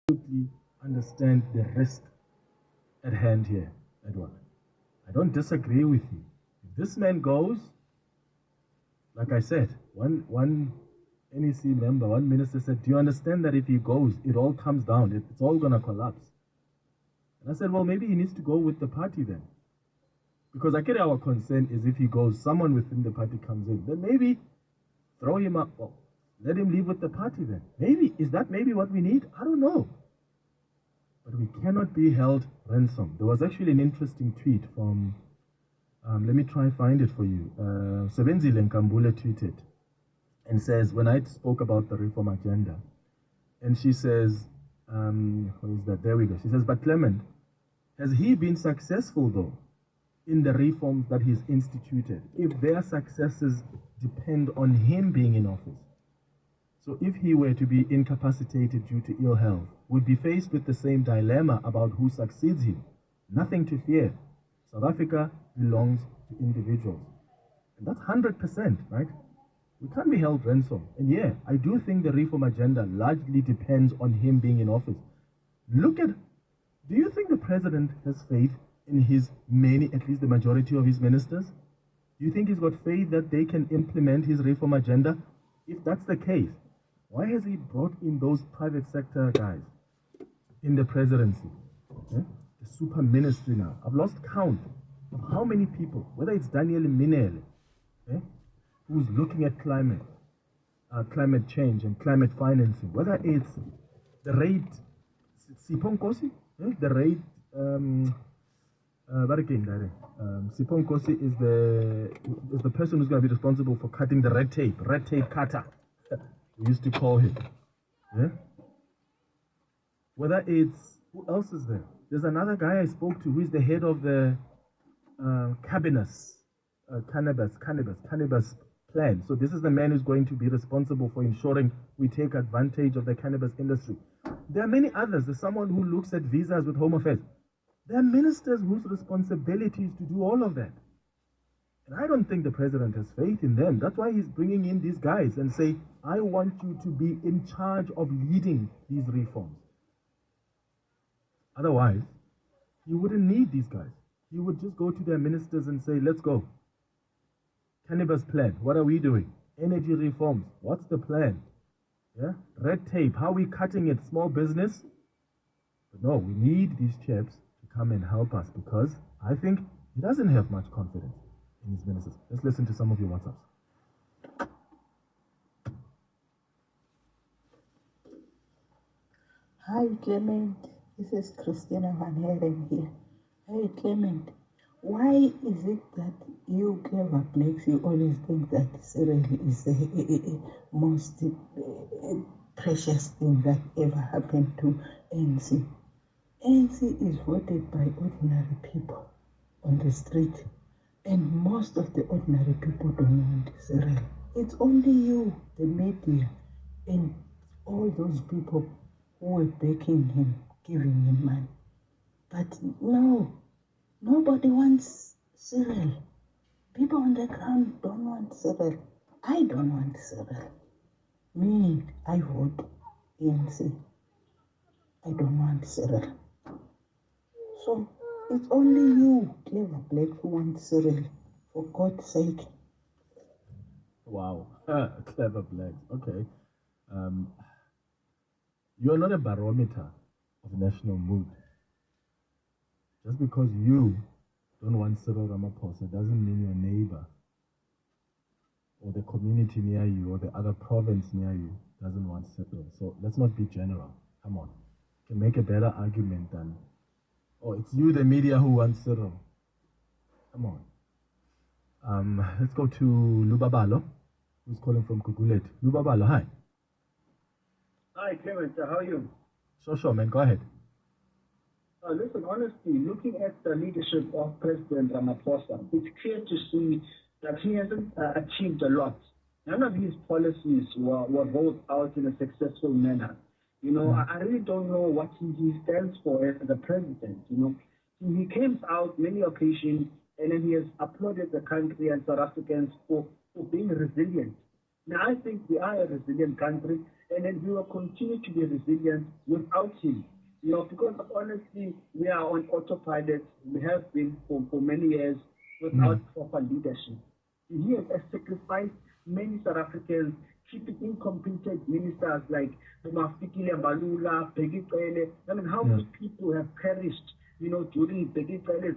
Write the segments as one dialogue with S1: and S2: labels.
S1: absolutely understand the risk at hand here, Edward. I don't disagree with you. If this man goes, like I said, one NEC member, one minister said, "Do you understand that if he goes, it all comes down. It's all gonna collapse." And I said, "Well, maybe he needs to go with the party then, because I get our concern is if he goes, someone within the party comes in, then maybe throw him up. Well, let him leave with the party then. Maybe is that maybe what we need? I don't know." But we cannot be held ransom. There was actually an interesting tweet from, let me try and find it for you. Sebenzile Nkambule tweeted and says, when I spoke about the reform agenda, and she says, where is that? There we go. She says, "But Clement, has he been successful though in the reforms that he's instituted if their successes depend on him being in office? So if he were to be incapacitated due to ill health, would be faced with the same dilemma about who succeeds him. Nothing to fear. South Africa belongs to individuals." And that's 100%, right? We can't be held ransom. And yeah, I do think the reform agenda largely depends on him being in office. Do you think the president has faith in his many, at least the majority of his ministers? Do you think he's got faith that they can implement his reform agenda? If that's the case, why has he brought in those private sector guys in the presidency? The super ministry now. I've lost count of how many people, whether it's Daniel Minele, who's looking at climate change and climate financing, whether it's the rate, Siponkosi, the rate, Siponkosi is the person who's going to be responsible for cutting the red tape cutter, we used to call him. Yeah? Whether it's, who else is there? There's another guy I spoke to who is the head of the cannabis plan. So this is the man who's going to be responsible for ensuring we take advantage of the cannabis industry. There are many others. There's someone who looks at visas with Home Affairs. There are ministers whose responsibility is to do all of that. And I don't think the president has faith in them. That's why he's bringing in these guys and say, "I want you to be in charge of leading these reforms." Otherwise, he wouldn't need these guys. He would just go to their ministers and say, "Let's go. Cannabis plan, what are we doing? Energy reforms, what's the plan? Yeah, red tape, how are we cutting it? Small business." But no, we need these chaps to come and help us, because I think he doesn't have much confidence in his ministers. Let's listen to some of your WhatsApps.
S2: Hi Clement, this is Christina Van Heren here. Hey Clement, why is it that you clever blacks, you always think that Cyril is the most precious thing that ever happened to ANC? ANC is voted by ordinary people on the street, and most of the ordinary people don't want Cyril. It's only you, the media, and all those people who were backing him, giving him money. But no, nobody wants Cyril. People on the ground don't want Cyril. I don't want Cyril. Me, I vote ANC. I don't want Cyril. So it's only you, clever black, who want Cyril, for God's sake.
S1: Wow, clever blacks. Okay. You're not a barometer of national mood. Just because you don't want Cyril Ramaphosa doesn't mean your neighbor or the community near you or the other province near you doesn't want Cyril. So let's not be general. Come on. You can make a better argument than, "Oh, it's you, the media, who wants Cyril." Come on. Let's go to Lubabalo, who's calling from Kugulet. Lubabalo, hi.
S3: Hi, Clement. How are you?
S1: Sure, man. Go ahead.
S3: Listen, honestly, looking at the leadership of President Ramaphosa, it's clear to see that he hasn't achieved a lot. None of his policies were rolled out in a successful manner. I really don't know what he stands for as the president. He came out many occasions and then he has applauded the country and South Africans for being resilient. Now, I think we are a resilient country, and then we will continue to be resilient without him. Because honestly, we are on autopilot. We have been for many years without proper leadership. He has sacrificed many South Africans, keeping incompetent ministers like Mafikile Mbalula, Peggy Cele. I mean, how many people have perished, during Peggy Cele's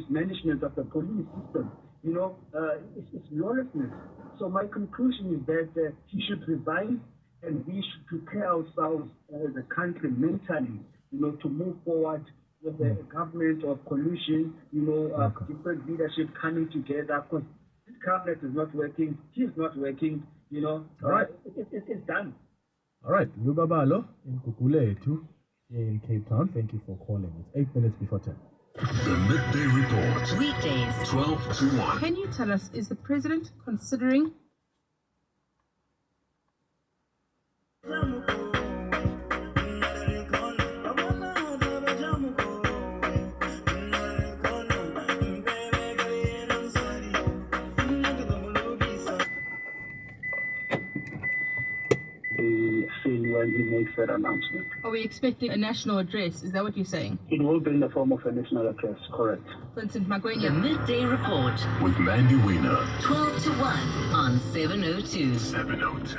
S3: management of the police system? It's lawlessness. So my conclusion is that he should resign, and we should prepare ourselves as a country mentally, to move forward with a government of coalition, different leadership coming together. Because this cabinet is not working, he's not working,
S1: All right.
S3: It's done.
S1: All right, Lubabalo in Kukuletu here in Cape Town. Thank you for calling. It's 8 minutes before 10.
S4: The Midday Report.
S5: Weekdays,
S4: 12 to 1.
S5: Can you tell us, is the president considering
S3: When he makes that announcement.
S5: Are we expecting a national address? Is that what you're saying?
S3: It will be in the form of a national address, correct.
S5: Vincent
S6: The
S5: Magwenya.
S6: Midday Report,
S4: With Mandy Wiener.
S6: 12 to 1 on 702.
S4: 702.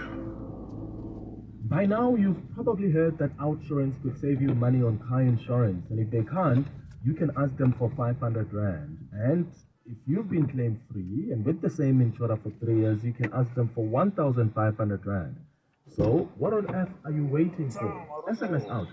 S1: By now, you've probably heard that Outsurance could save you money on car insurance. And if they can't, you can ask them for 500 Rand. And if you've been claim free and with the same insurer for 3 years, you can ask them for 1,500 Rand. So, what on earth are you waiting for? SMS out.